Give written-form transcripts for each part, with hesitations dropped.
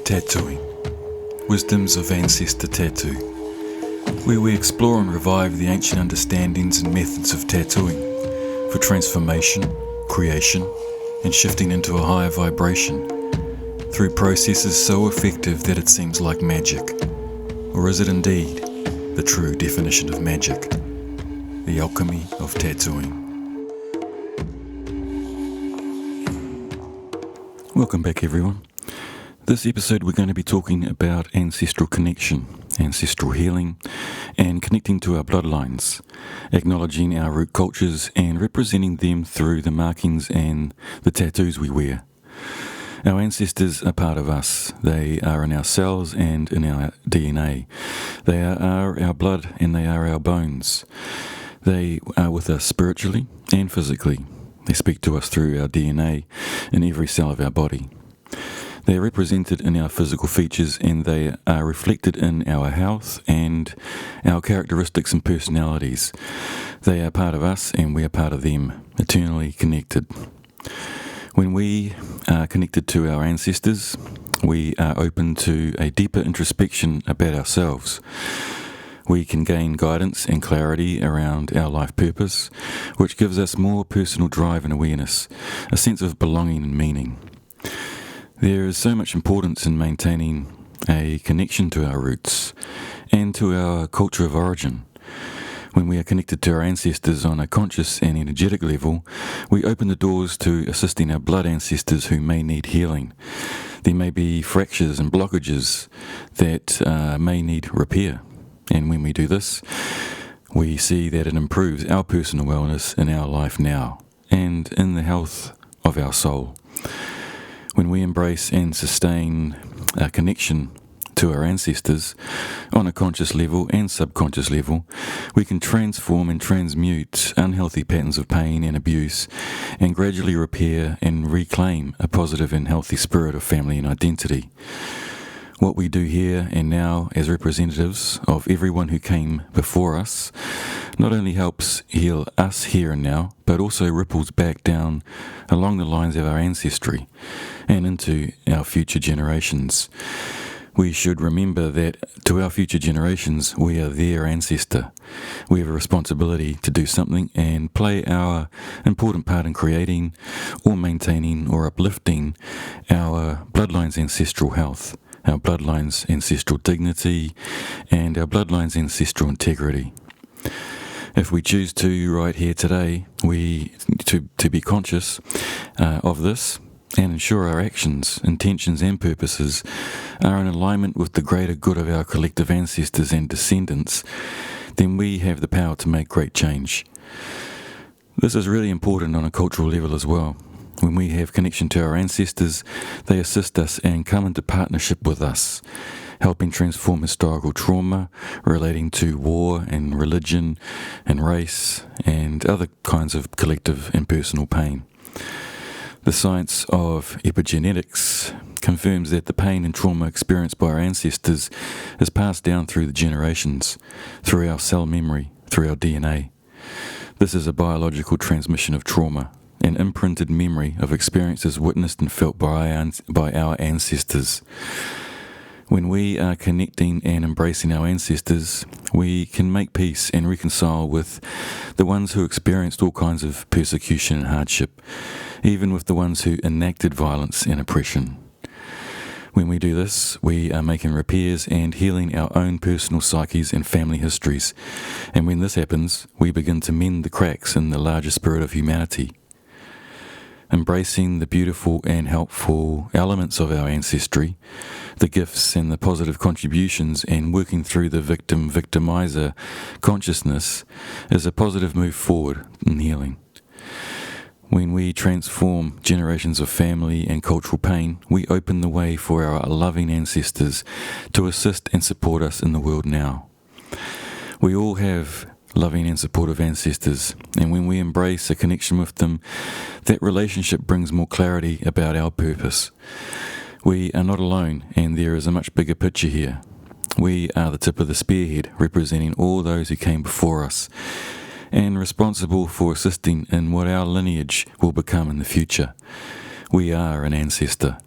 Tattooing, Wisdoms of Ancestor Tattoo, where we explore and revive the ancient understandings and methods of tattooing for transformation, creation, and shifting into a higher vibration through processes so effective that it seems like magic. Or is it indeed the true definition of magic? The alchemy of tattooing. Welcome back, everyone. This episode we're going to be talking about ancestral connection, ancestral healing, and connecting to our bloodlines, acknowledging our root cultures and representing them through the markings and the tattoos we wear. Our ancestors are part of us. They are in our cells and in our DNA. They are our blood and they are our bones. They are with us spiritually and physically. They speak to us through our DNA in every cell of our body. They are represented in our physical features and they are reflected in our health and our characteristics and personalities. They are part of us and we are part of them, eternally connected. When we are connected to our ancestors, we are open to a deeper introspection about ourselves. We can gain guidance and clarity around our life purpose, which gives us more personal drive and awareness, a sense of belonging and meaning. There is so much importance in maintaining a connection to our roots and to our culture of origin. When we are connected to our ancestors on a conscious and energetic level, we open the doors to assisting our blood ancestors who may need healing. There may be fractures and blockages that may need repair. And when we do this, we see that it improves our personal wellness in our life now and in the health of our soul. When we embrace and sustain a connection to our ancestors on a conscious level and subconscious level, we can transform and transmute unhealthy patterns of pain and abuse and gradually repair and reclaim a positive and healthy spirit of family and identity. What we do here and now as representatives of everyone who came before us not only helps heal us here and now, but also ripples back down along the lines of our ancestry and into our future generations. We should remember that to our future generations, we are their ancestor. We have a responsibility to do something and play our important part in creating or maintaining or uplifting our bloodline's ancestral health, our bloodline's ancestral dignity, and our bloodline's ancestral integrity. If we choose to, right here today, to be conscious of this and ensure our actions, intentions, and purposes are in alignment with the greater good of our collective ancestors and descendants, then we have the power to make great change. This is really important on a cultural level as well. When we have connection to our ancestors, they assist us and come into partnership with us, helping transform historical trauma relating to war and religion and race and other kinds of collective and personal pain. The science of epigenetics confirms that the pain and trauma experienced by our ancestors is passed down through the generations, through our cell memory, through our DNA. This is a biological transmission of trauma, an imprinted memory of experiences witnessed and felt by our ancestors. When we are connecting and embracing our ancestors, we can make peace and reconcile with the ones who experienced all kinds of persecution and hardship, even with the ones who enacted violence and oppression. When we do this, we are making repairs and healing our own personal psyches and family histories. And when this happens, we begin to mend the cracks in the larger spirit of humanity. Embracing the beautiful and helpful elements of our ancestry, the gifts and the positive contributions, and working through the victim-victimizer consciousness is a positive move forward in healing. When we transform generations of family and cultural pain, we open the way for our loving ancestors to assist and support us in the world now. We all have loving and supportive ancestors, and when we embrace a connection with them, that relationship brings more clarity about our purpose. We are not alone, and there is a much bigger picture here. We are the tip of the spearhead, representing all those who came before us, and responsible for assisting in what our lineage will become in the future. We are an ancestor.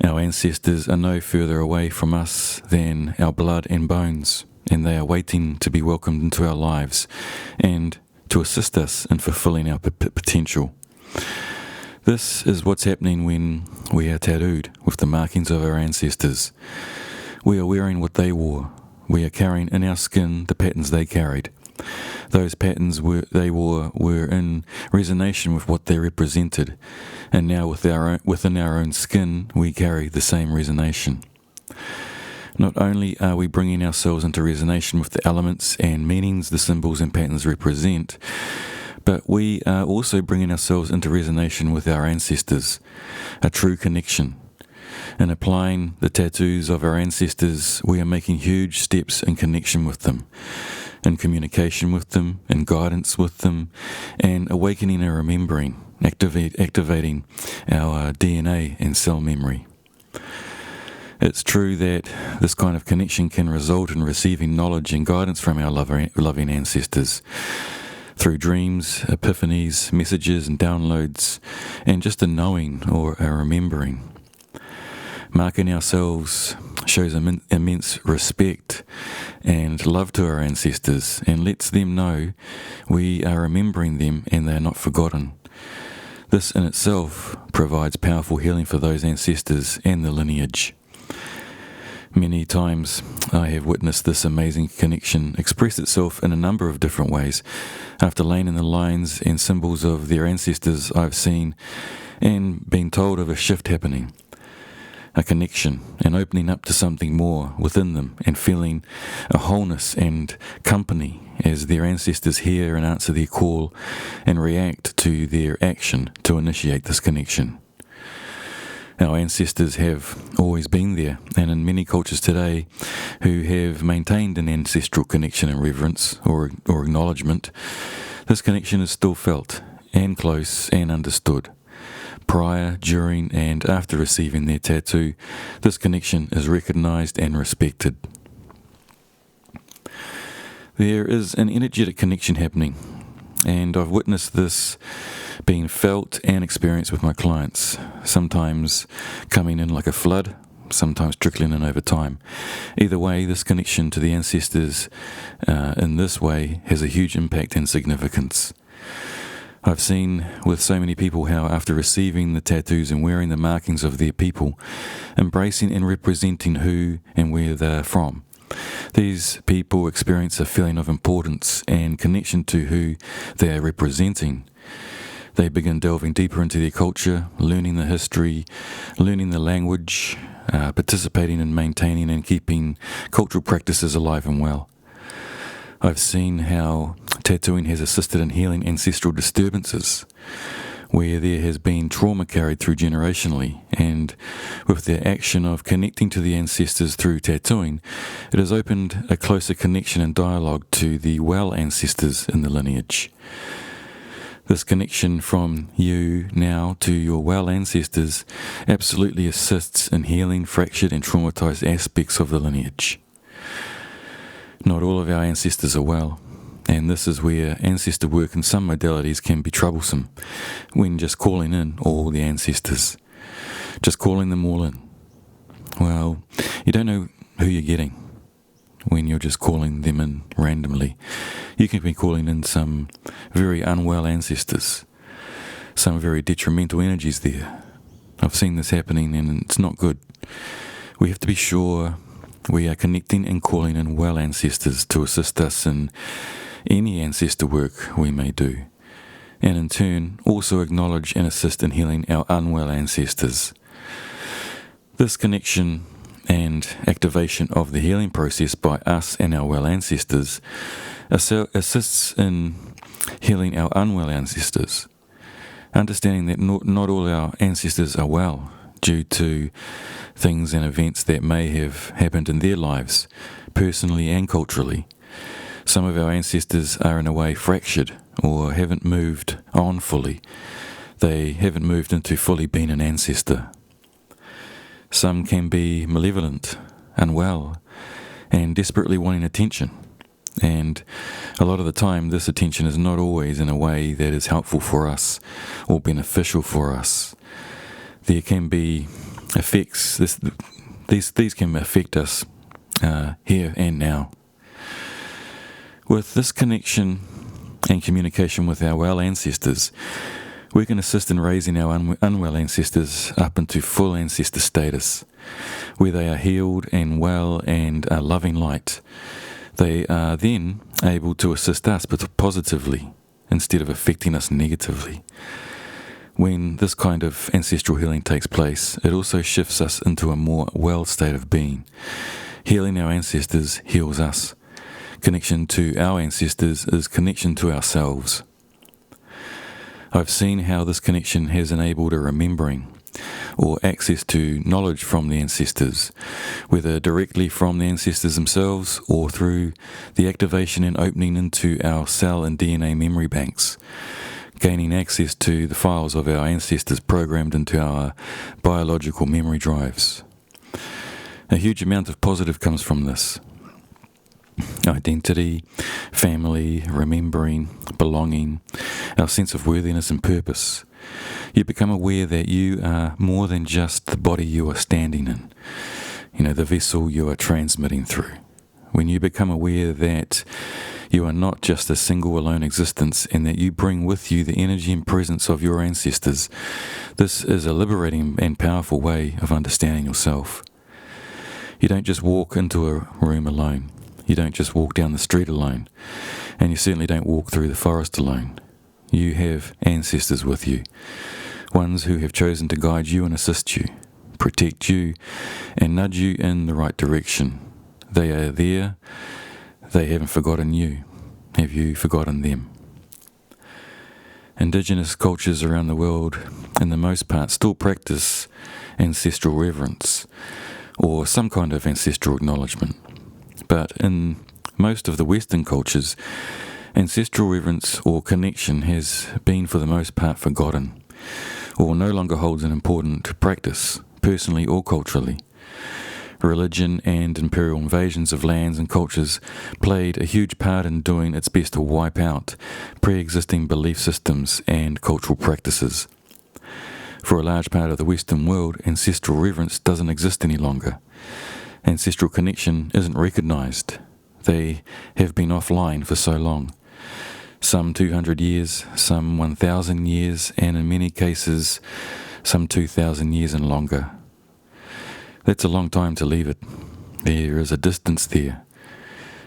Our ancestors are no further away from us than our blood and bones, and they are waiting to be welcomed into our lives and to assist us in fulfilling our potential. This is what's happening when we are tattooed with the markings of our ancestors. We are wearing what they wore. We are carrying in our skin the patterns they carried. Those patterns they wore were in resonance with what they represented, and now within our own skin we carry the same resonance. Not only are we bringing ourselves into resonance with the elements and meanings the symbols and patterns represent, but we are also bringing ourselves into resonance with our ancestors, a true connection. In applying the tattoos of our ancestors, we are making huge steps in connection with them, in communication with them, in guidance with them, and awakening and remembering, activating our DNA and cell memory. It's true that this kind of connection can result in receiving knowledge and guidance from our loving ancestors through dreams, epiphanies, messages and downloads, and just a knowing or a remembering. Marking ourselves shows immense respect and love to our ancestors and lets them know we are remembering them and they are not forgotten. This in itself provides powerful healing for those ancestors and the lineage. Many times I have witnessed this amazing connection express itself in a number of different ways. After laying in the lines and symbols of their ancestors, I've seen and been told of a shift happening, a connection, and opening up to something more within them and feeling a wholeness and company as their ancestors hear and answer their call and react to their action to initiate this connection. Our ancestors have always been there, and in many cultures today who have maintained an ancestral connection and reverence or acknowledgement, this connection is still felt and close and understood. Prior, during, and after receiving their tattoo, this connection is recognized and respected. There is an energetic connection happening, and I've witnessed this being felt and experienced with my clients, sometimes coming in like a flood, sometimes trickling in over time. Either way, this connection to the ancestors in this way has a huge impact and significance. I've seen with so many people how after receiving the tattoos and wearing the markings of their people, embracing and representing who and where they're from, these people experience a feeling of importance and connection to who they are representing. They begin delving deeper into their culture, learning the history, learning the language, participating in maintaining and keeping cultural practices alive and well. I've seen how tattooing has assisted in healing ancestral disturbances, where there has been trauma carried through generationally, and with the action of connecting to the ancestors through tattooing, it has opened a closer connection and dialogue to the well ancestors in the lineage. This connection from you now to your well ancestors absolutely assists in healing fractured and traumatized aspects of the lineage. Not all of our ancestors are well, and this is where ancestor work in some modalities can be troublesome when just calling in all the ancestors, just calling them all in. Well, you don't know who you're getting when you're just calling them in randomly. You can be calling in some very unwell ancestors, some very detrimental energies there. I've seen this happening and it's not good. We have to be sure we are connecting and calling in well ancestors to assist us in any ancestor work we may do, and in turn also acknowledge and assist in healing our unwell ancestors. This connection and activation of the healing process by us and our well ancestors assists in healing our unwell ancestors, understanding that not all our ancestors are well due to things and events that may have happened in their lives, personally and culturally. Some of our ancestors are in a way fractured or haven't moved on fully. They haven't moved into fully being an ancestor. Some can be malevolent, unwell, and desperately wanting attention. And a lot of the time, this attention is not always in a way that is helpful for us or beneficial for us. There can be affects this. These can affect us here and now. With this connection and communication with our well ancestors, we can assist in raising our unwell ancestors up into full ancestor status, where they are healed and well and are loving light. They are then able to assist us but positively instead of affecting us negatively. When this kind of ancestral healing takes place, it also shifts us into a more well state of being. Healing our ancestors heals us. Connection to our ancestors is connection to ourselves. I've seen how this connection has enabled a remembering or access to knowledge from the ancestors, whether directly from the ancestors themselves or through the activation and opening into our cell and DNA memory banks, gaining access to the files of our ancestors programmed into our biological memory drives. A huge amount of positive comes from this. Identity, family, remembering, belonging, our sense of worthiness and purpose. You become aware that you are more than just the body you are standing in, the vessel you are transmitting through. When you become aware that you are not just a single alone existence and that you bring with you the energy and presence of your ancestors, this is a liberating and powerful way of understanding yourself. You don't just walk into a room alone. You don't just walk down the street alone, and you certainly don't walk through the forest alone. You have ancestors with you, ones who have chosen to guide you and assist you, protect you, and nudge you in the right direction. They are there. They haven't forgotten you. Have you forgotten them? Indigenous cultures around the world, in the most part, still practice ancestral reverence, or some kind of ancestral acknowledgement. But in most of the Western cultures, ancestral reverence or connection has been for the most part forgotten, or no longer holds an important practice, personally or culturally. Religion and imperial invasions of lands and cultures played a huge part in doing its best to wipe out pre-existing belief systems and cultural practices. For a large part of the Western world, ancestral reverence doesn't exist any longer. Ancestral connection isn't recognized. They have been offline for so long. Some 200 years, some 1,000 years, and in many cases, some 2,000 years and longer. That's a long time to leave it. There is a distance there.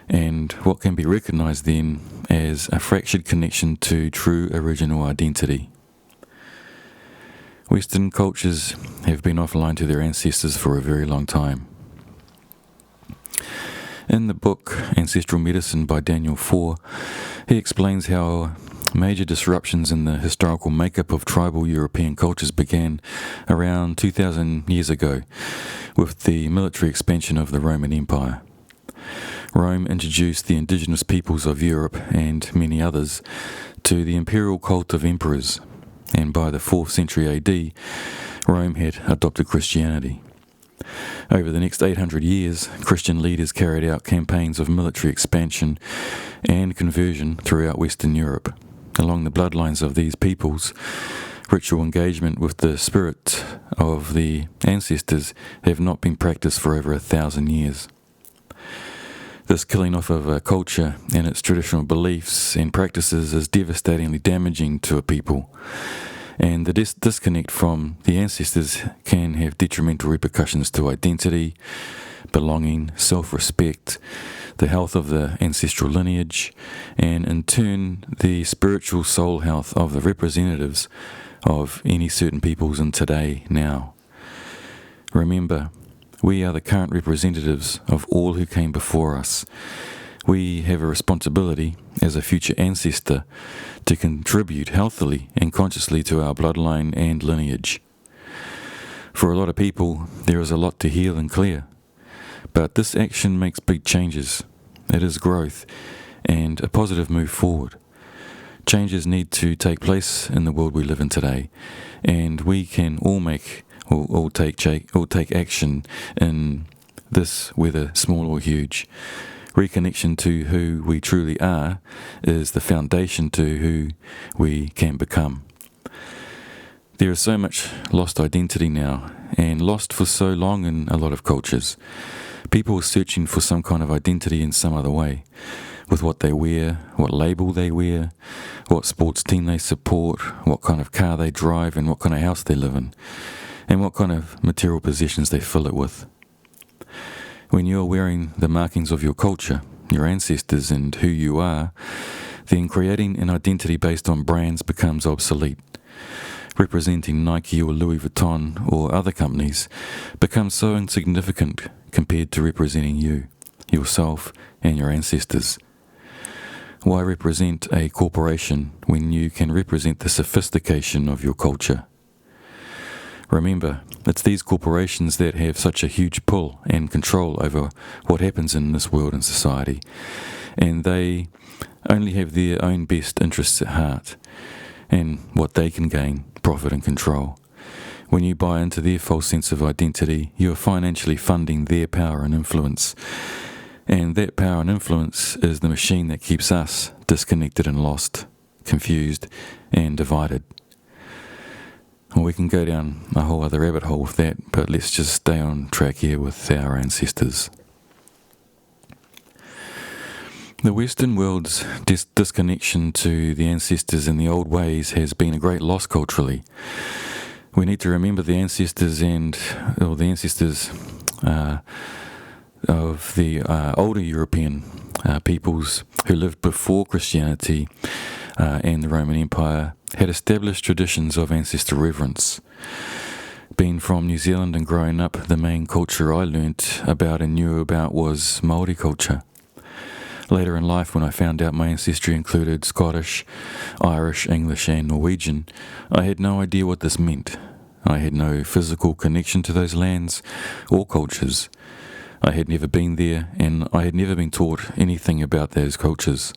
And what can be recognized then as a fractured connection to true original identity. Western cultures have been offline to their ancestors for a very long time. In the book Ancestral Medicine by Daniel 4, he explains how major disruptions in the historical makeup of tribal European cultures began around 2,000 years ago with the military expansion of the Roman Empire. Rome introduced the indigenous peoples of Europe and many others to the imperial cult of emperors, and by the 4th century AD, Rome had adopted Christianity. Over the next 800 years, Christian leaders carried out campaigns of military expansion and conversion throughout Western Europe. Along the bloodlines of these peoples, ritual engagement with the spirit of the ancestors have not been practiced for over 1,000 years. This killing off of a culture and its traditional beliefs and practices is devastatingly damaging to a people, and the disconnect from the ancestors can have detrimental repercussions to identity, belonging, self-respect, the health of the ancestral lineage, and in turn the spiritual soul health of the representatives of any certain peoples in today now. Remember, we are the current representatives of all who came before us. We have a responsibility as a future ancestor to contribute healthily and consciously to our bloodline and lineage. For a lot of people, there is a lot to heal and clear, but this action makes big changes. It is growth and a positive move forward. Changes need to take place in the world we live in today, and we can all take action in this, whether small or huge. Reconnection to who we truly are is the foundation to who we can become. There is so much lost identity now, and lost for so long in a lot of cultures. People are searching for some kind of identity in some other way, with what they wear, what label they wear, what sports team they support, what kind of car they drive, and what kind of house they live in, and what kind of material possessions they fill it with. When you're wearing the markings of your culture, your ancestors, and who you are, then creating an identity based on brands becomes obsolete. Representing Nike or Louis Vuitton or other companies becomes so insignificant compared to representing you, yourself, and your ancestors. Why represent a corporation when you can represent the sophistication of your culture? Remember, it's these corporations that have such a huge pull and control over what happens in this world and society, and they only have their own best interests at heart and what they can gain, profit and control. When you buy into their false sense of identity, you are financially funding their power and influence. And that power and influence is the machine that keeps us disconnected and lost, confused and divided. Well, we can go down a whole other rabbit hole with that, but let's just stay on track here with our ancestors. The Western world's disconnection to the ancestors and the old ways has been a great loss culturally. We need to remember the ancestors of the older European peoples who lived before Christianity and the Roman Empire had established traditions of ancestor reverence. Being from New Zealand and growing up, the main culture I learnt about and knew about was Māori culture. Later in life, when I found out my ancestry included Scottish, Irish, English and Norwegian, I had no idea what this meant. I had no physical connection to those lands or cultures. I had never been there, and I had never been taught anything about those cultures.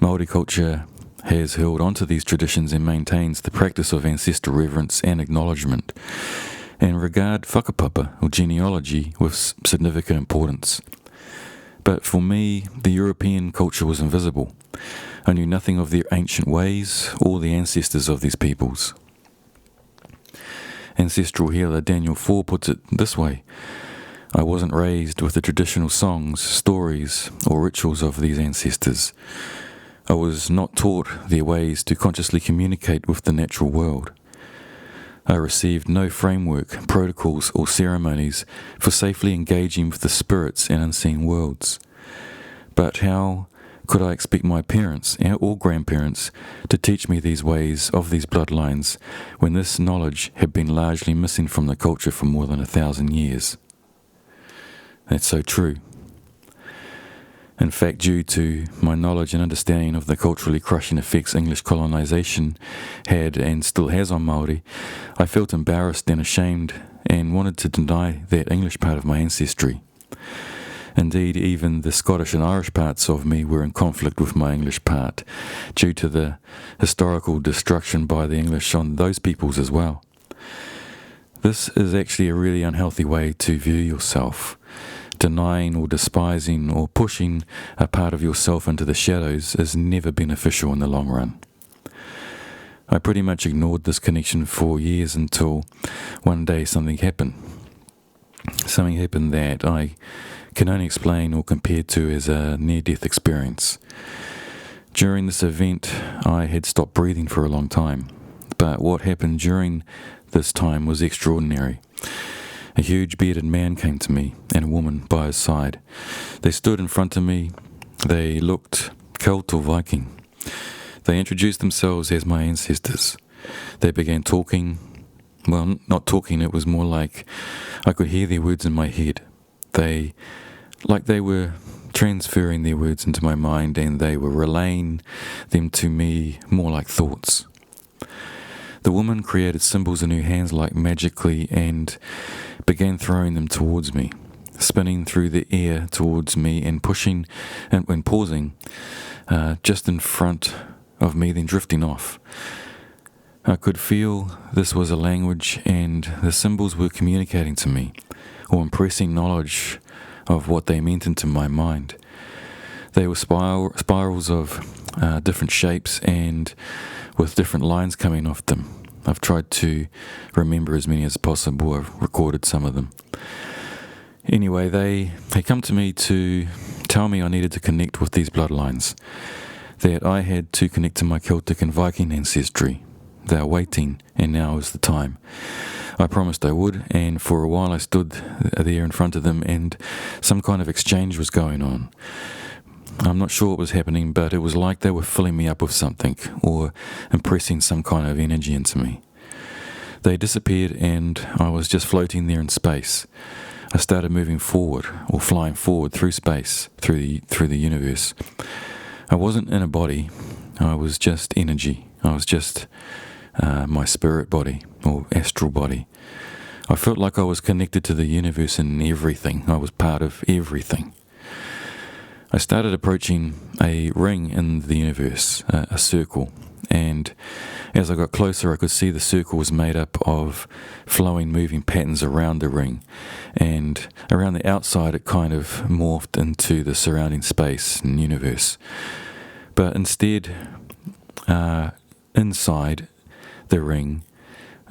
Māori culture has held onto these traditions and maintains the practice of ancestor reverence and acknowledgement, and regard whakapapa or genealogy with significant importance. But for me, the European culture was invisible. I knew nothing of their ancient ways or the ancestors of these peoples. Ancestral healer Daniel 4 puts it this way: I wasn't raised with the traditional songs, stories, or rituals of these ancestors. I was not taught their ways to consciously communicate with the natural world. I received no framework, protocols, or ceremonies for safely engaging with the spirits and unseen worlds. But how could I expect my parents or grandparents to teach me these ways of these bloodlines when this knowledge had been largely missing from the culture for more than 1,000 years? That's so true. In fact, due to my knowledge and understanding of the culturally crushing effects English colonisation had and still has on Māori, I felt embarrassed and ashamed and wanted to deny that English part of my ancestry. Indeed, even the Scottish and Irish parts of me were in conflict with my English part, due to the historical destruction by the English on those peoples as well. This is actually a really unhealthy way to view yourself. Denying or despising or pushing a part of yourself into the shadows is never beneficial in the long run. I pretty much ignored this connection for years until one day something happened. Something happened that I can only explain or compare to as a near-death experience. During this event, I had stopped breathing for a long time, but what happened during this time was extraordinary. A huge bearded man came to me, and a woman by his side. They stood in front of me. They looked Celt or Viking. They introduced themselves as my ancestors. They began talking. Well, not talking, it was more like I could hear their words in my head. They were transferring their words into my mind, and they were relaying them to me more like thoughts. The woman created symbols in her hands like magically and began throwing them towards me, spinning through the air towards me and pushing and pausing just in front of me, then drifting off. I could feel this was a language and the symbols were communicating to me or impressing knowledge of what they meant into my mind. They were spirals of different shapes and with different lines coming off them. I've tried to remember as many as possible. I've recorded some of them. Anyway, they come to me to tell me I needed to connect with these bloodlines, that I had to connect to my Celtic and Viking ancestry. They are waiting, and now is the time. I promised I would, and for a while I stood there in front of them, and some kind of exchange was going on. I'm not sure what was happening, but it was like they were filling me up with something, or impressing some kind of energy into me. They disappeared, and I was just floating there in space. I started moving forward, or flying forward through space, through the universe. I wasn't in a body. I was just energy. I was just my spirit body, or astral body. I felt like I was connected to the universe and everything. I was part of everything. I started approaching a ring in the universe, a circle, and as I got closer I could see the circle was made up of flowing, moving patterns around the ring, and around the outside it kind of morphed into the surrounding space and universe. But instead, inside the ring,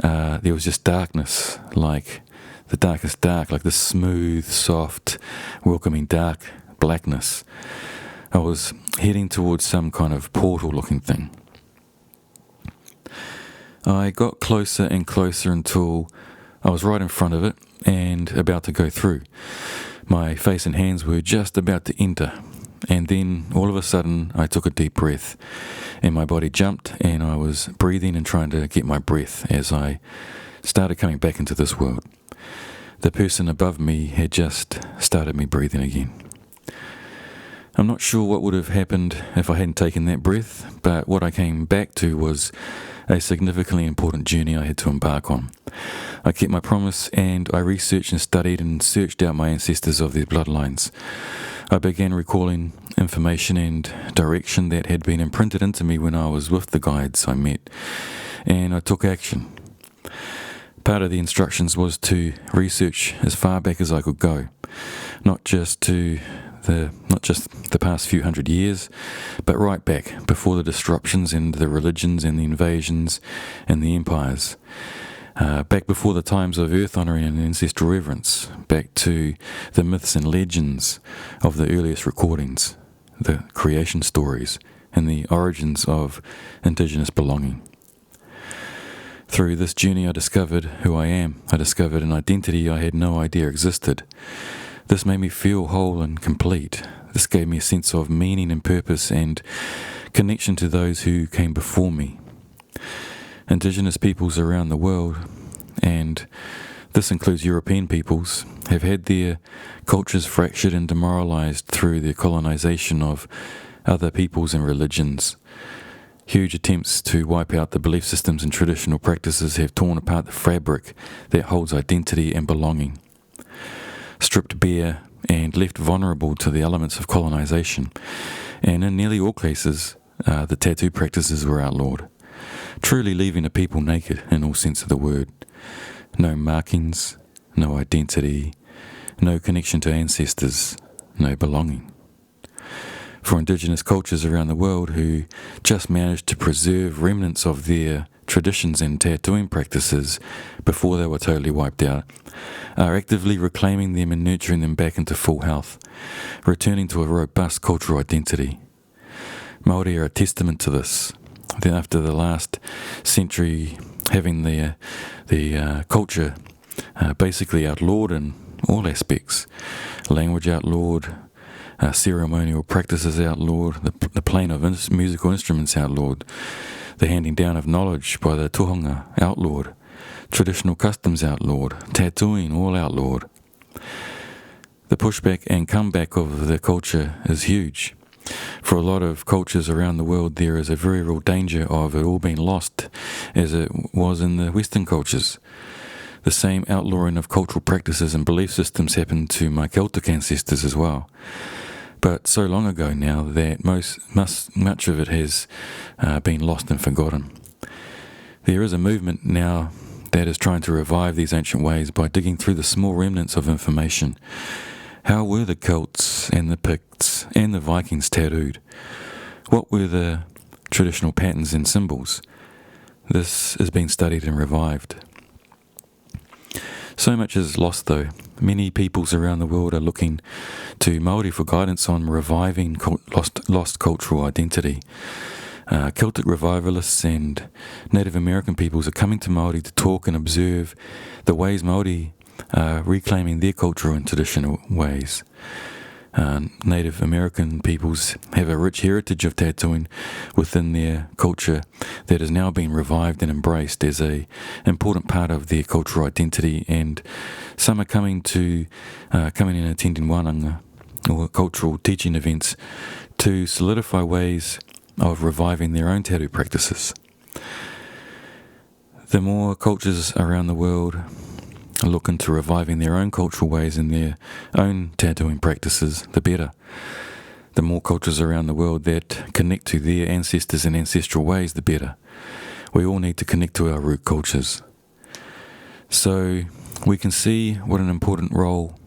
there was just darkness, like the darkest dark, like the smooth, soft, welcoming dark blackness. I was heading towards some kind of portal-looking thing. I got closer and closer until I was right in front of it and about to go through. My face and hands were just about to enter, and then all of a sudden I took a deep breath, and my body jumped, and I was breathing and trying to get my breath as I started coming back into this world. The person above me had just started me breathing again. I'm not sure what would have happened if I hadn't taken that breath, but what I came back to was a significantly important journey I had to embark on. I kept my promise, and I researched and studied and searched out my ancestors of their bloodlines. I began recalling information and direction that had been imprinted into me when I was with the guides I met, and I took action. Part of the instructions was to research as far back as I could go, not just the past few hundred years, but right back before the disruptions and the religions and the invasions and the empires. Back before the times of earth honouring and ancestral reverence, back to the myths and legends of the earliest recordings, the creation stories, and the origins of indigenous belonging. Through this journey I discovered who I am. I discovered an identity I had no idea existed. This made me feel whole and complete. This gave me a sense of meaning and purpose and connection to those who came before me. Indigenous peoples around the world, and this includes European peoples, have had their cultures fractured and demoralized through the colonization of other peoples and religions. Huge attempts to wipe out the belief systems and traditional practices have torn apart the fabric that holds identity and belonging. Stripped bare and left vulnerable to the elements of colonization, and in nearly all cases, the tattoo practices were outlawed, truly leaving a people naked in all sense of the word. No markings, no identity, no connection to ancestors, no belonging. For indigenous cultures around the world who just managed to preserve remnants of their traditions and tattooing practices before they were totally wiped out, are actively reclaiming them and nurturing them back into full health, returning to a robust cultural identity. Māori are a testament to this. Then after the last century having the culture basically outlawed in all aspects, language outlawed, ceremonial practices outlawed, the playing of musical instruments outlawed, the handing down of knowledge by the tohunga outlawed, traditional customs outlawed, tattooing all outlawed. The pushback and comeback of the culture is huge. For a lot of cultures around the world, there is a very real danger of it all being lost, as it was in the Western cultures. The same outlawing of cultural practices and belief systems happened to my Celtic ancestors as well. But so long ago now that much of it has been lost and forgotten. There is a movement now that is trying to revive these ancient ways by digging through the small remnants of information. How were the Celts and the Picts and the Vikings tattooed? What were the traditional patterns and symbols? This is being studied and revived. So much is lost though. Many peoples around the world are looking to Māori for guidance on reviving lost cultural identity. Celtic revivalists and Native American peoples are coming to Māori to talk and observe the ways Māori are reclaiming their cultural and traditional ways. Native American peoples have a rich heritage of tattooing within their culture that is now being revived and embraced as an important part of their cultural identity, and some are coming and attending wānanga or cultural teaching events to solidify ways of reviving their own tattoo practices. The more cultures around the world look into reviving their own cultural ways and their own tattooing practices, the better. The more cultures around the world that connect to their ancestors and ancestral ways, the better. We all need to connect to our root cultures. So we can see what an important role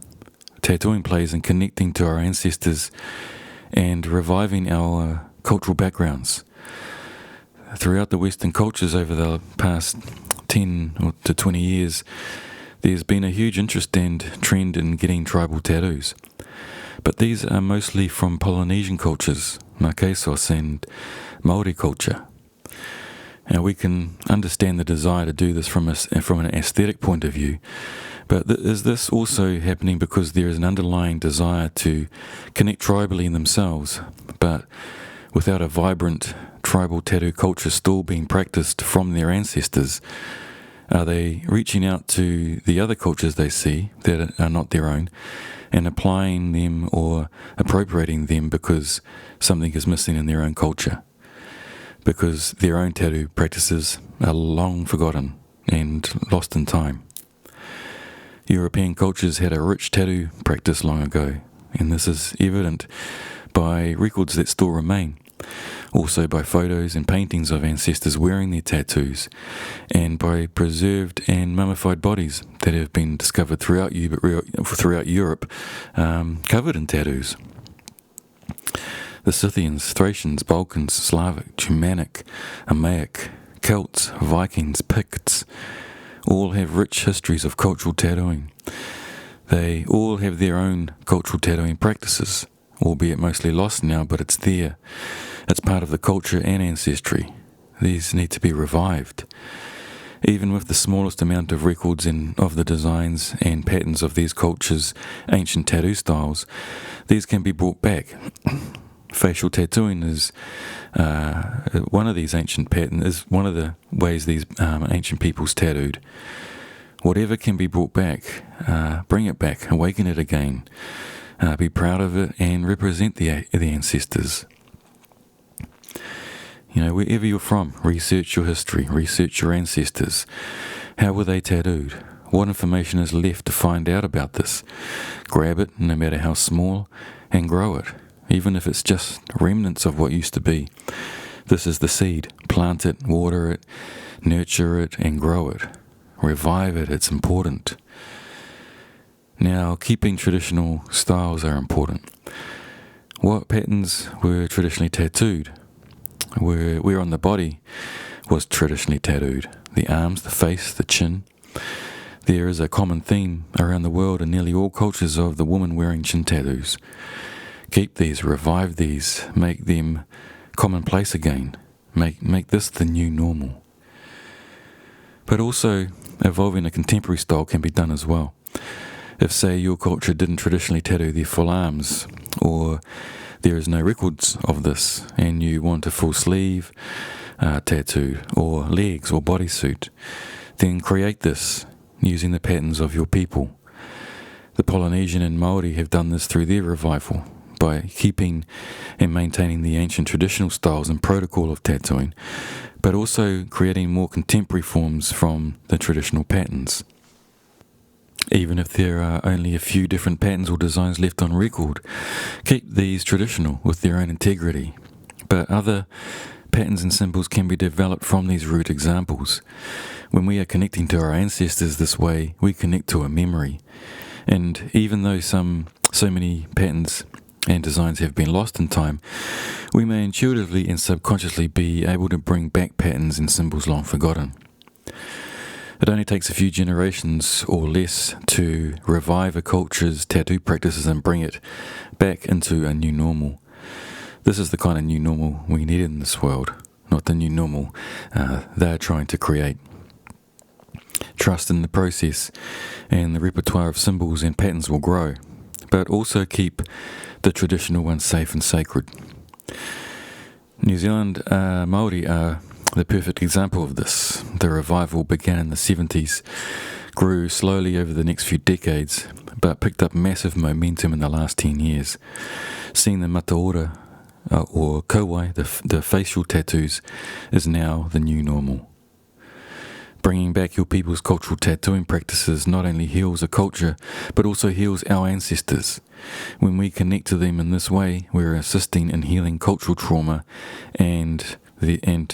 tattooing plays in connecting to our ancestors and reviving our cultural backgrounds. Throughout the Western cultures over the past 10 to 20 years, there's been a huge interest and trend in getting tribal tattoos. But these are mostly from Polynesian cultures, Marquesos and Māori culture. Now we can understand the desire to do this from an aesthetic point of view, but is this also happening because there is an underlying desire to connect tribally in themselves, but without a vibrant tribal tattoo culture still being practiced from their ancestors? Are they reaching out to the other cultures they see that are not their own and applying them or appropriating them because something is missing in their own culture? Because their own tattoo practices are long forgotten and lost in time. European cultures had a rich tattoo practice long ago, and this is evident by records that still remain. Also by photos and paintings of ancestors wearing their tattoos, and by preserved and mummified bodies that have been discovered throughout Europe, covered in tattoos. The Scythians, Thracians, Balkans, Slavic, Germanic, Armaic, Celts, Vikings, Picts, all have rich histories of cultural tattooing. They all have their own cultural tattooing practices, albeit mostly lost now, but it's there. It's part of the culture and ancestry. These need to be revived. Even with the smallest amount of records of the designs and patterns of these cultures' ancient tattoo styles, these can be brought back. Facial tattooing is one of these ancient patterns, is one of the ways these ancient peoples tattooed. Whatever can be brought back, bring it back, awaken it again, be proud of it and represent the ancestors. You know, wherever you're from, research your history, research your ancestors. How were they tattooed? What information is left to find out about this? Grab it, no matter how small, and grow it, even if it's just remnants of what used to be. This is the seed. Plant it, water it, nurture it, and grow it. Revive it, it's important. Now, keeping traditional styles are important. What patterns were traditionally tattooed? Where on the body was traditionally tattooed? The arms, the face, the chin. There is a common theme around the world in nearly all cultures of the woman wearing chin tattoos. Keep these, revive these, make them commonplace again. Make this the new normal. But also, evolving a contemporary style can be done as well. If, say, your culture didn't traditionally tattoo their full arms, or there is no records of this, and you want a full sleeve tattoo, or legs, or bodysuit, then create this using the patterns of your people. The Polynesian and Māori have done this through their revival, by keeping and maintaining the ancient traditional styles and protocol of tattooing, but also creating more contemporary forms from the traditional patterns. Even if there are only a few different patterns or designs left on record, keep these traditional with their own integrity. But other patterns and symbols can be developed from these root examples. When we are connecting to our ancestors this way, we connect to a memory. And even though so many patterns and designs have been lost in time, we may intuitively and subconsciously be able to bring back patterns and symbols long forgotten. It only takes a few generations or less to revive a culture's tattoo practices and bring it back into a new normal. This is the kind of new normal we need in this world, not the new normal they're trying to create. Trust in the process, and the repertoire of symbols and patterns will grow, but also keep the traditional ones safe and sacred. New Zealand Māori are the perfect example of this. The revival began in the 70s, grew slowly over the next few decades, but picked up massive momentum in the last 10 years. Seeing the mataora, or kauai, the facial tattoos, is now the new normal. Bringing back your people's cultural tattooing practices not only heals a culture, but also heals our ancestors. When we connect to them in this way, we're assisting in healing cultural trauma and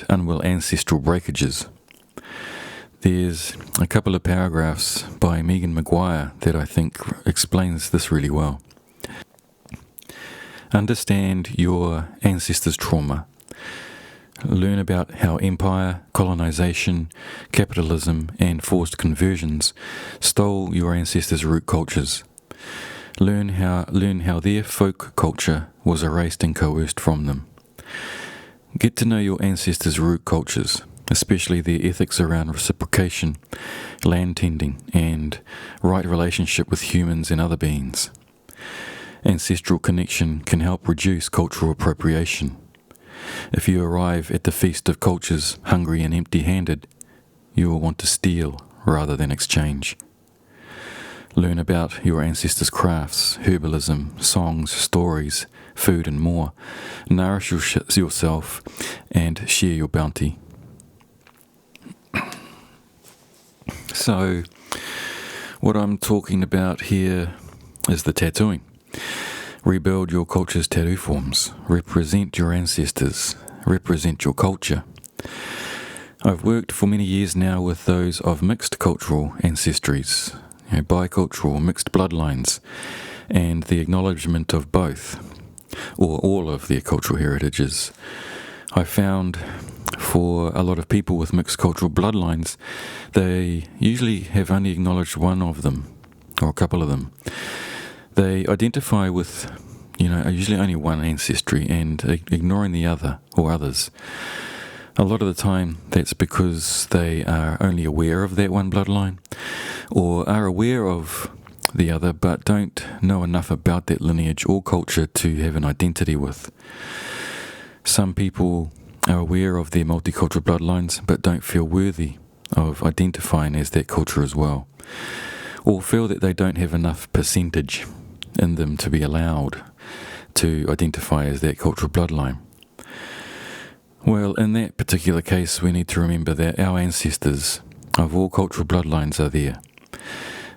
unwell ancestral breakages. There's a couple of paragraphs by Megan Maguire that I think explains this really well. Understand your ancestors' trauma. Learn about how empire, colonization, capitalism, and forced conversions stole your ancestors' root cultures. Learn how their folk culture was erased and coerced from them. Get to know your ancestors' root cultures, especially their ethics around reciprocation, land tending, and right relationship with humans and other beings. Ancestral connection can help reduce cultural appropriation. If you arrive at the feast of cultures hungry and empty-handed, you will want to steal rather than exchange. Learn about your ancestors' crafts, herbalism, songs, stories, food and more. Nourish yourself and share your bounty. So, what I'm talking about here is the tattooing. Rebuild your culture's tattoo forms. Represent your ancestors. Represent your culture. I've worked for many years now with those of mixed cultural ancestries, bicultural, mixed bloodlines, and the acknowledgement of both, or all of their cultural heritages. I found for a lot of people with mixed cultural bloodlines, they usually have only acknowledged one of them, or a couple of them. They identify with, usually only one ancestry and ignoring the other or others. A lot of the time, that's because they are only aware of that one bloodline or are aware of the other but don't know enough about that lineage or culture to have an identity with. Some people are aware of their multicultural bloodlines but don't feel worthy of identifying as that culture as well, or feel that they don't have enough percentage in them to be allowed to identify as that cultural bloodline. Well, in that particular case, we need to remember that our ancestors of all cultural bloodlines are there.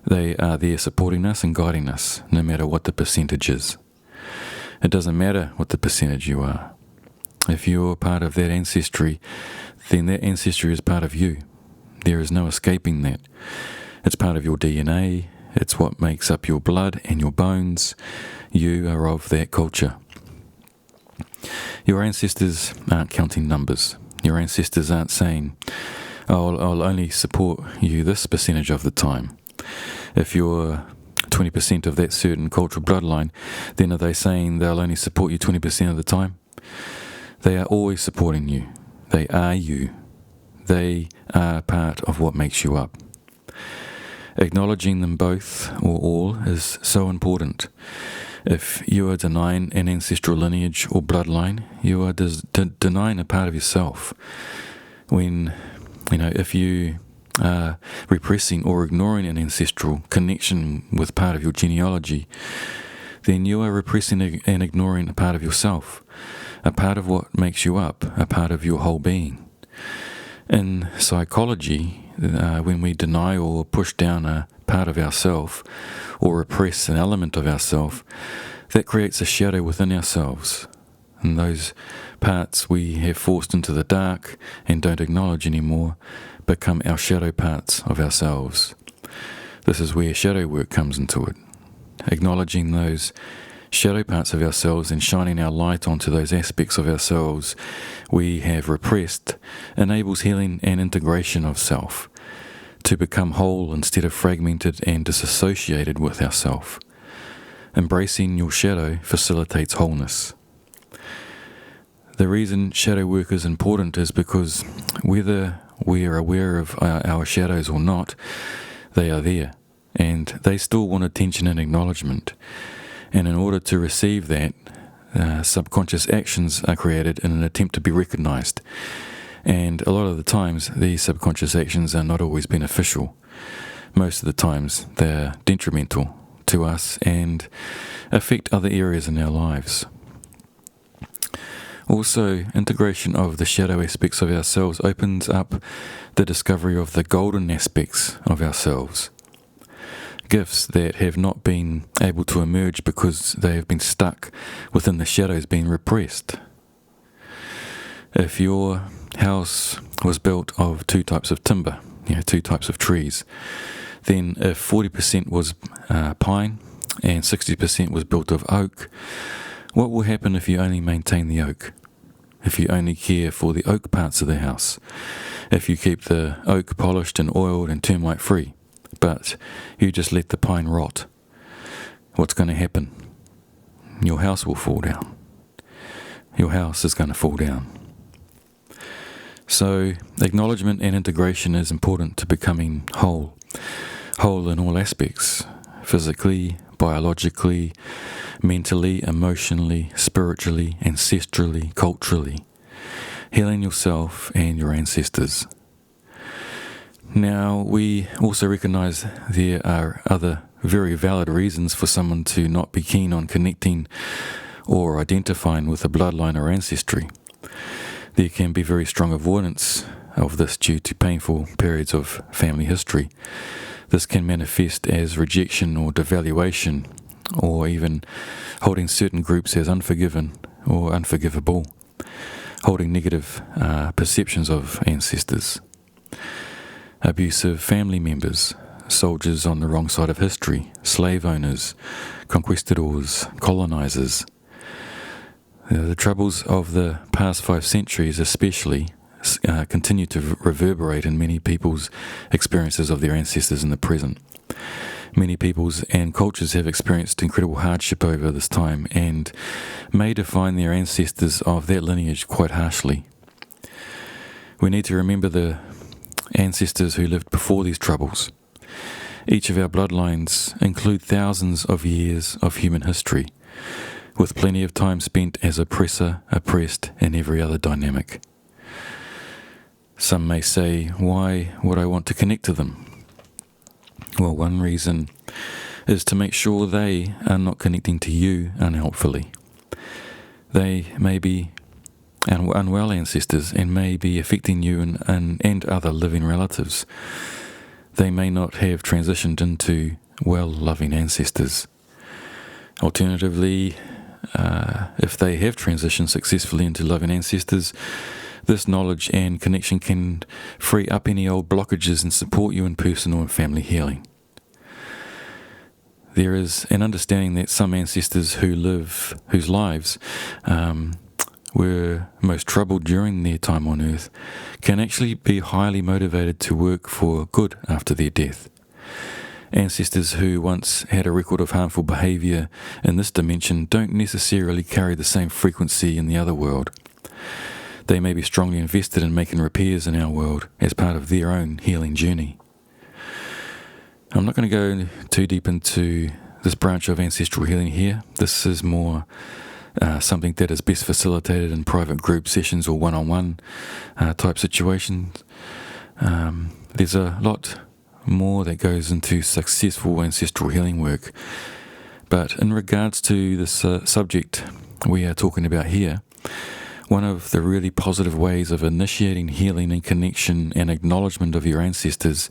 They are there supporting us and guiding us, no matter what the percentage is. It doesn't matter what the percentage you are. If you're part of that ancestry, then that ancestry is part of you. There is no escaping that. It's part of your DNA. It's what makes up your blood and your bones. You are of that culture. Your ancestors aren't counting numbers. Your ancestors aren't saying, I'll only support you this percentage of the time. If you're 20% of that certain cultural bloodline, then are they saying they'll only support you 20% of the time? They are always supporting you. They are you. They are part of what makes you up. Acknowledging them both or all is so important. If you are denying an ancestral lineage or bloodline, you are denying a part of yourself. If you are repressing or ignoring an ancestral connection with part of your genealogy, then you are repressing and ignoring a part of yourself, a part of what makes you up, a part of your whole being. In psychology, when we deny or push down a part of ourself or repress an element of ourself, that creates a shadow within ourselves. And those parts we have forced into the dark and don't acknowledge anymore become our shadow parts of ourselves. This is where shadow work comes into it. Acknowledging those shadow parts of ourselves and shining our light onto those aspects of ourselves we have repressed enables healing and integration of self, to become whole instead of fragmented and disassociated with ourself. Embracing your shadow facilitates wholeness. The reason shadow work is important is because whether we are aware of our shadows or not, they are there, and they still want attention and acknowledgement. And in order to receive that, subconscious actions are created in an attempt to be recognized. And a lot of the times, these subconscious actions are not always beneficial. Most of the times, they're detrimental to us and affect other areas in our lives. Also, integration of the shadow aspects of ourselves opens up the discovery of the golden aspects of ourselves. Gifts that have not been able to emerge because they have been stuck within the shadows being repressed. If your house was built of two types of timber, two types of trees, then if 40% was pine and 60% was built of oak, what will happen if you only maintain the oak? If you only care for the oak parts of the house? If you keep the oak polished and oiled and termite free, but you just let the pine rot, what's going to happen? Your house will fall down. Your house is going to fall down. So, acknowledgement and integration is important to becoming whole. Whole in all aspects, physically, biologically, mentally, emotionally, spiritually, ancestrally, culturally. Healing yourself and your ancestors. Now, we also recognize there are other very valid reasons for someone to not be keen on connecting or identifying with a bloodline or ancestry. There can be very strong avoidance of this due to painful periods of family history. This can manifest as rejection or devaluation, or even holding certain groups as unforgiven or unforgivable, holding negative perceptions of ancestors. Abusive family members, soldiers on the wrong side of history, slave owners, conquistadors, colonizers. The troubles of the past 5 centuries especially continue to reverberate in many people's experiences of their ancestors in the present. Many peoples and cultures have experienced incredible hardship over this time and may define their ancestors of that lineage quite harshly. We need to remember the ancestors who lived before these troubles. Each of our bloodlines include thousands of years of human history, with plenty of time spent as oppressor, oppressed, and every other dynamic. Some may say, why would I want to connect to them? Well, one reason is to make sure they are not connecting to you unhelpfully. They may be unwell ancestors and may be affecting you and other living relatives. They may not have transitioned into well-loving ancestors. Alternatively, if they have transitioned successfully into loving ancestors, this knowledge and connection can free up any old blockages and support you in personal and family healing. There is an understanding that some ancestors whose lives were most troubled during their time on earth can actually be highly motivated to work for good after their death. Ancestors who once had a record of harmful behaviour in this dimension don't necessarily carry the same frequency in the other world. They may be strongly invested in making repairs in our world as part of their own healing journey. I'm not going to go too deep into this branch of ancestral healing here. This is more something that is best facilitated in private group sessions or one-on-one type situations. There's a lot more that goes into successful ancestral healing work. But in regards to this subject we are talking about here, one of the really positive ways of initiating healing and connection and acknowledgement of your ancestors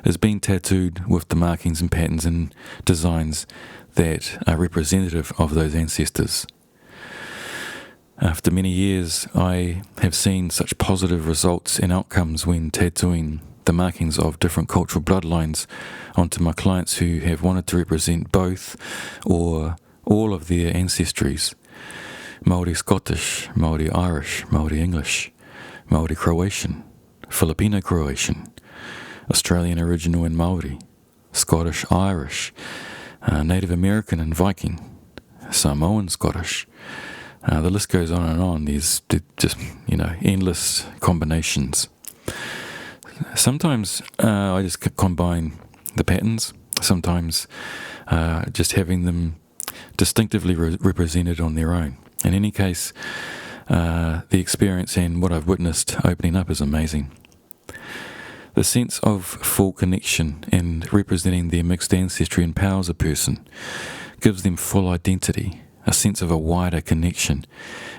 is being tattooed with the markings and patterns and designs that are representative of those ancestors. After many years, I have seen such positive results and outcomes when tattooing the markings of different cultural bloodlines onto my clients who have wanted to represent both or all of their ancestries: Māori Scottish, Māori Irish, Māori English, Māori Croatian, Filipino Croatian, Australian Original and Māori, Scottish Irish, Native American and Viking, Samoan Scottish. The list goes on and on. There's just, endless combinations. Sometimes I just combine the patterns. Sometimes just having them distinctively represented on their own. In any case, the experience and what I've witnessed opening up is amazing. The sense of full connection and representing their mixed ancestry empowers a person, gives them full identity, a sense of a wider connection,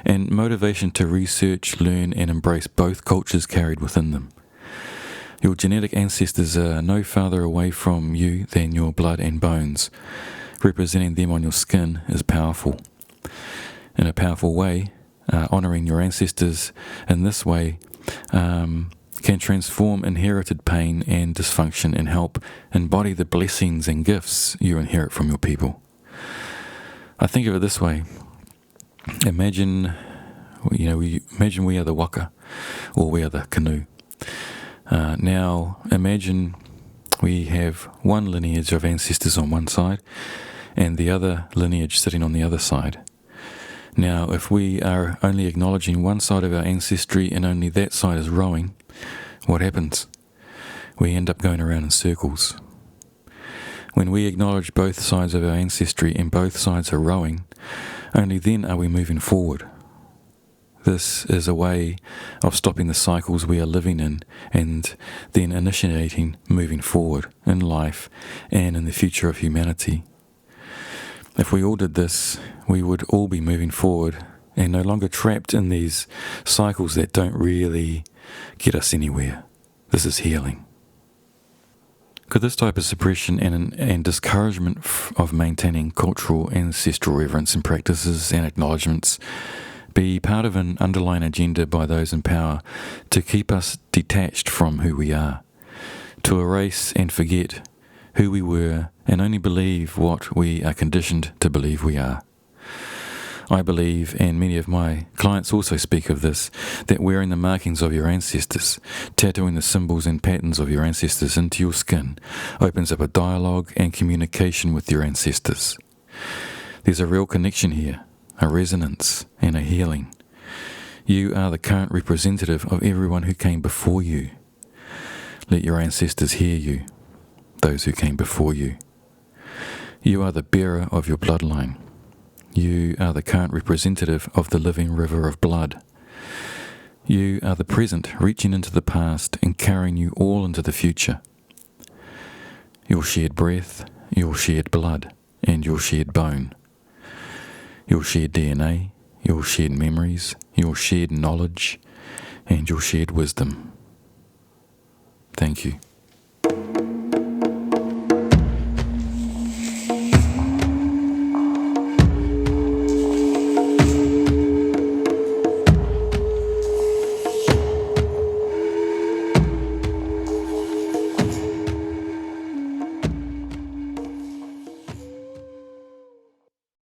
and motivation to research, learn, and embrace both cultures carried within them. Your genetic ancestors are no farther away from you than your blood and bones. Representing them on your skin is powerful. In a powerful way, honouring your ancestors in this way can transform inherited pain and dysfunction and help embody the blessings and gifts you inherit from your people. I think of it this way. Imagine we are the waka, or we are the canoe. Now, imagine we have one lineage of ancestors on one side and the other lineage sitting on the other side. Now, if we are only acknowledging one side of our ancestry and only that side is rowing, what happens? We end up going around in circles. When we acknowledge both sides of our ancestry and both sides are rowing, only then are we moving forward. This is a way of stopping the cycles we are living in and then initiating moving forward in life and in the future of humanity. If we all did this, we would all be moving forward and no longer trapped in these cycles that don't really get us anywhere. This is healing. Could this type of suppression and discouragement of maintaining cultural ancestral reverence and practices and acknowledgements be part of an underlying agenda by those in power to keep us detached from who we are, to erase and forget who we were and only believe what we are conditioned to believe we are? I believe, and many of my clients also speak of this, that wearing the markings of your ancestors, tattooing the symbols and patterns of your ancestors into your skin, opens up a dialogue and communication with your ancestors. There's a real connection here, a resonance and a healing. You are the current representative of everyone who came before you. Let your ancestors hear you, those who came before you. You are the bearer of your bloodline. You are the current representative of the living river of blood. You are the present reaching into the past and carrying you all into the future. Your shared breath, your shared blood, and your shared bone. Your shared DNA, your shared memories, your shared knowledge, and your shared wisdom. Thank you.